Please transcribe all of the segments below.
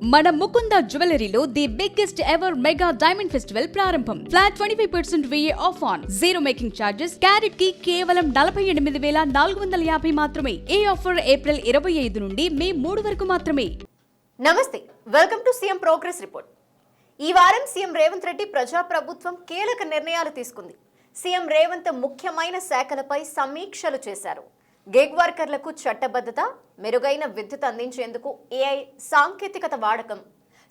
మన ముకుంద జ్యువెలరీలో the biggest ever mega diamond festival ప్రారంభం. Flat 25% VA off on zero making charges. Carat కి కేవలం 48,450 మాత్రమే. ఈ ఆఫర్ ఏప్రిల్ 25 నుండి మే 3 వరకు మాత్రమే. నమస్తే, welcome to CM progress report. ఈ వారం సీఎం రేవంత్ రెడ్డి ప్రజాప్రభుత్వం కీలక నిర్ణయాలు తీసుకుంది. సీఎం రేవంత్ ముఖ్యమైన శాఖలపై సమీక్షలు చేశారు. గిగ్ వర్కర్లకు చట్టబద్ధత, మెరుగైన విద్యుత్ అందించేందుకు AI సాంకేతికత వాడకం,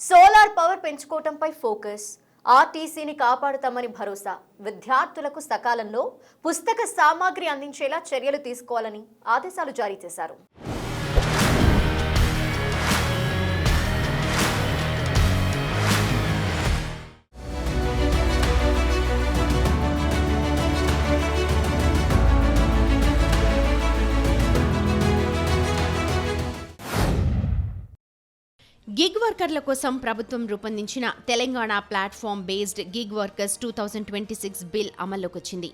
సోలార్ పవర్ పెంచుకోవటంపై ఫోకస్, ఆర్టీసీని కాపాడుతామని భరోసా, విద్యార్థులకు సకాలంలో పుస్తక సామాగ్రి అందించేలా చర్యలు తీసుకోవాలని ఆదేశాలు జారీ చేశారు. గిగ్ వర్కర్ల కోసం ప్రభుత్వం రూపొందించిన Telangana platform based gig workers 2026 bill అమల్లోకొచ్చింది.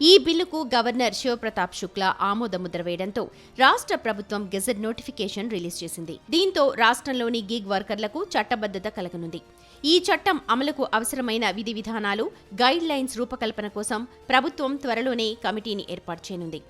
ఈ బిల్లుకు గవర్నర్ శివప్రతాప్ శుక్లా ఆమోదముద్ర వేయడంతో రాష్ట్ర ప్రభుత్వం గెజెట్ నోటిఫికేషన్ రిలీజ్ చేసింది. దీంతో రాష్ట్రంలోని గిగ్ వర్కర్లకు చట్టబద్ధత కలగనుంది. ఈ చట్టం అమలుకు అవసరమైన విధి విధానాలు, గైడ్ లైన్స్ రూపకల్పన కోసం ప్రభుత్వం త్వరలోనే కమిటీని ఏర్పాటు చేయనుంది.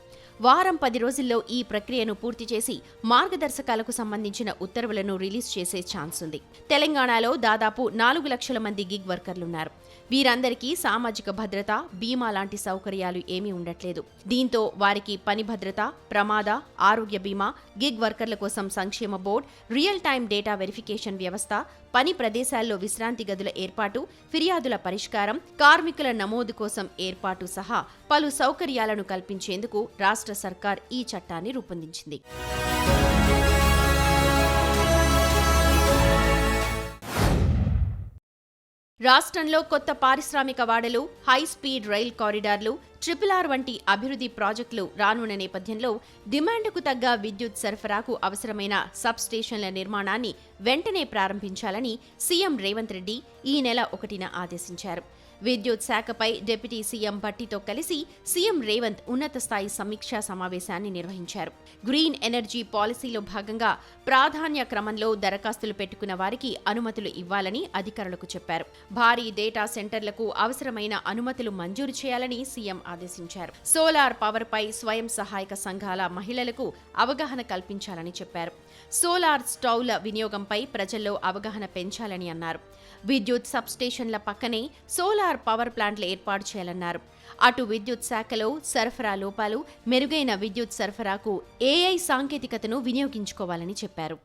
వారం 10 రోజుల్లో ఈ ప్రక్రియను పూర్తి చేసి మార్గదర్శకాలకు సంబంధించిన ఉత్తర్వులను రిలీజ్ చేసే ఛాన్స్ ఉంది. తెలంగాణలో దాదాపు 4 లక్షల మంది గిగ్ వర్కర్లున్నారు. వీరందరికీ సామాజిక భద్రత, బీమా లాంటి సౌకర్యాలు ఏమీ ఉండట్లేదు. దీంతో వారికి పని భద్రత, ప్రమాద, ఆరోగ్య బీమా, గిగ్ వర్కర్ల కోసం సంక్షేమ board, real time data verification వ్యవస్థ, పని ప్రదేశాల్లో విశ్రాంతి గదుల ఏర్పాటు, ఫిర్యాదుల పరిష్కారం, కార్మికుల నమోదు కోసం ఏర్పాటు సహా పలు సౌకర్యాలను కల్పించేందుకు రాష్ట్ర సర్కార్ ఈ చట్టాన్ని రూపొందించింది. రాష్ట్రంలో కొత్త పారిశ్రామిక వాడలు, హై స్పీడ్ రైల్ కారిడార్లు, RRR వంటి అభివృద్ధి ప్రాజెక్టులు రానున్న నేపథ్యంలో డిమాండ్కు తగ్గ విద్యుత్ సరఫరాకు అవసరమైన సబ్ స్టేషన్ల నిర్మాణాన్ని వెంటనే ప్రారంభించాలని సీఎం రేవంత్ రెడ్డి ఈ నెల 1న ఆదేశించారు. విద్యుత్ శాఖపై డిప్యూటీ సీఎం భట్టితో కలిసి సీఎం రేవంత్ ఉన్నత స్థాయి సమీక్షా సమావేశాన్ని నిర్వహించారు. గ్రీన్ ఎనర్జీ పాలసీలో భాగంగా ప్రాధాన్య క్రమంలో దరఖాస్తులు పెట్టుకున్న వారికి అనుమతులు ఇవ్వాలని అధికారులకు చెప్పారు. భారీ డేటా సెంటర్లకు అవసరమైన అనుమతులు మంజూరు చేయాలని సీఎం ఆదేశించారు. సోలార్ పవర్ పై స్వయం సహాయక సంఘాల మహిళలకు అవగాహన కల్పించాలని చెప్పారు. సోలార్ స్టౌల వినియోగంపై ప్రజల్లో అవగాహన పెంచాలని అన్నారు. విద్యుత్ సబ్స్టేషన్ల పక్కనే సోలార్ పవర్ ప్లాంట్లు ఏర్పాటు చేయాలన్నారు. అటు విద్యుత్ శాఖలో సరఫరా లోపాలు, మెరుగైన విద్యుత్ సరఫరాకు AI సాంకేతికతను వినియోగించుకోవాలని చెప్పారు.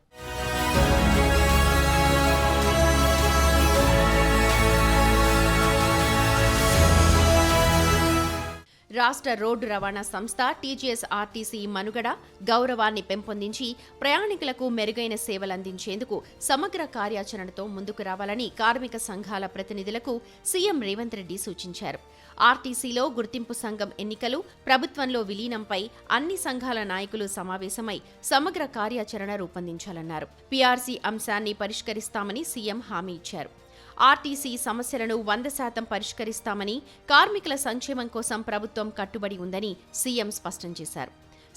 రాష్ట్ర రోడ్డు రవాణా సంస్థ TGS-RTC మనుగడ, గౌరవాన్ని పెంపొందించి ప్రయాణికులకు మెరుగైన సేవలందించేందుకు సమగ్ర కార్యాచరణతో ముందుకు రావాలని కార్మిక సంఘాల ప్రతినిధులకు సీఎం రేవంత్ రెడ్డి సూచించారు. ఆర్టీసీలో గుర్తింపు సంఘం ఎన్నికలు, ప్రభుత్వంలో విలీనంపై అన్ని సంఘాల నాయకులు సమావేశమై సమగ్ర కార్యాచరణ రూపొందించాలన్నారు. PRC అంశాన్ని పరిష్కరిస్తామని సీఎం హామీ ఇచ్చారు. ఆర్టీసీ సమస్యలను 100% పరిష్కరిస్తామని, కార్మికుల సంక్షేమం కోసం ప్రభుత్వం కట్టుబడి ఉందని సీఎం స్పష్టం చేశారు.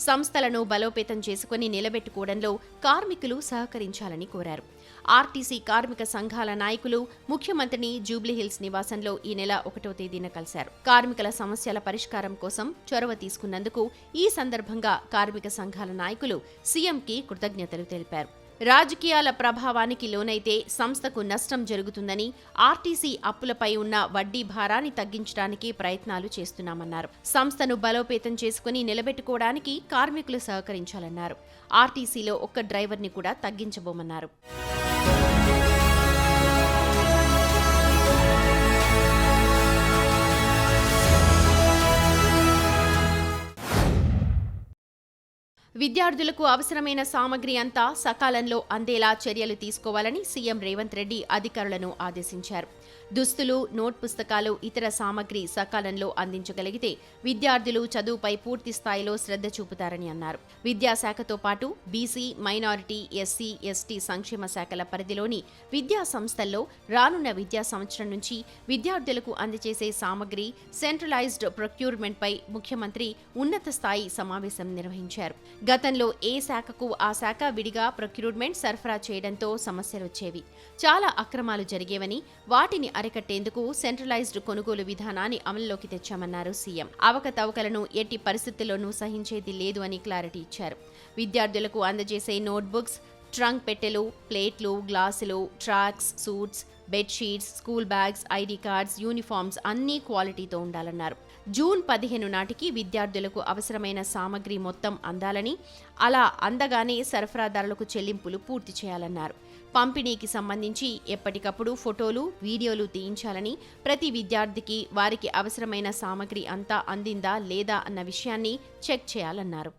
సంస్థలను బలోపేతం చేసుకుని నిలబెట్టుకోవడంలో కార్మికులు సహకరించాలని కోరారు. ఆర్టీసీ కార్మిక సంఘాల నాయకులు ముఖ్యమంత్రిని జూబ్లీహిల్స్ నివాసంలో ఈ నెల 1వ తేదీన కలిశారు. కార్మికుల సమస్యల పరిష్కారం కోసం చొరవ తీసుకున్నందుకు ఈ సందర్భంగా కార్మిక సంఘాల నాయకులు సీఎంకి కృతజ్ఞతలు తెలిపారు. రాజకీయాల ప్రభావానికి లోనైతే సంస్థకు నష్టం జరుగుతుందని, ఆర్టీసీ అప్పులపై ఉన్న వడ్డీ భారాన్ని తగ్గించడానికి ప్రయత్నాలు చేస్తున్నామన్నారు. సంస్థను బలోపేతం చేసుకుని నిలబెట్టుకోవడానికి కార్మికులు సహకరించాలన్నారు. ఆర్టీసీలో ఒక్క డ్రైవర్ని కూడా తగ్గించబోమన్నారు. విద్యార్థులకు అవసరమైన సామగ్రి అంతా సకాలంలో అందేలా చర్యలు తీసుకోవాలని సీఎం రేవంత్ రెడ్డి అధికారులను ఆదేశించారు. దుస్తులు, నోట్ పుస్తకాలు, ఇతర సామగ్రి సకాలంలో అందించగలిగితే విద్యార్థులు చదువుపై పూర్తి స్థాయిలో శ్రద్ధ చూపుతారని అన్నారు. విద్యాశాఖతో పాటు బీసీ, మైనారిటీ, ఎస్సీ, ఎస్టీ సంక్షేమ శాఖల పరిధిలోని విద్యా సంస్థల్లో రానున్న విద్యా సంవత్సరం నుంచి విద్యార్థులకు అందజేసే సామగ్రి, సెంట్రలైజ్డ్ ప్రొక్యూర్మెంట్పై ముఖ్యమంత్రి ఉన్నత స్థాయి సమావేశం నిర్వహించారు. గతంలో ఏ శాఖకు ఆ శాఖ విడిగా ప్రొక్యూర్మెంట్ సరఫరా చేయడంతో సమస్యలొచ్చేవి. చాలా అక్రమాలు జరిగేవని, వాటిని అరికట్టేందుకు సెంట్రలైజ్డ్ కొనుగోలు విధానాన్ని అమలులోకి తెచ్చామన్నారు సీఎం. అవకతవకలను ఎట్టి పరిస్థితుల్లోనూ సహించేది లేదు అని క్లారిటీ ఇచ్చారు. విద్యార్థులకు అందజేసే నోట్బుక్స్, ట్రంక్ పెట్టెలు, ప్లేట్లు, గ్లాసులు, tracks, suits, bedsheets, school bags, ID cards, uniforms అన్నీ క్వాలిటీతో ఉండాలన్నారు. జూన్ 15 నాటికి విద్యార్థులకు అవసరమైన సామగ్రి మొత్తం అందాలని, అలా అందగానే సరఫరాదారులకు చెల్లింపులు పూర్తి చేయాలన్నారు. పంపిణీకి సంబంధించి ఎప్పటికప్పుడు ఫోటోలు, వీడియోలు తీయించాలని, ప్రతి విద్యార్థికి వారికి అవసరమైన సామగ్రి అంతా అందిందా లేదా అన్న విషయాన్ని చెక్ చేయాలన్నారు.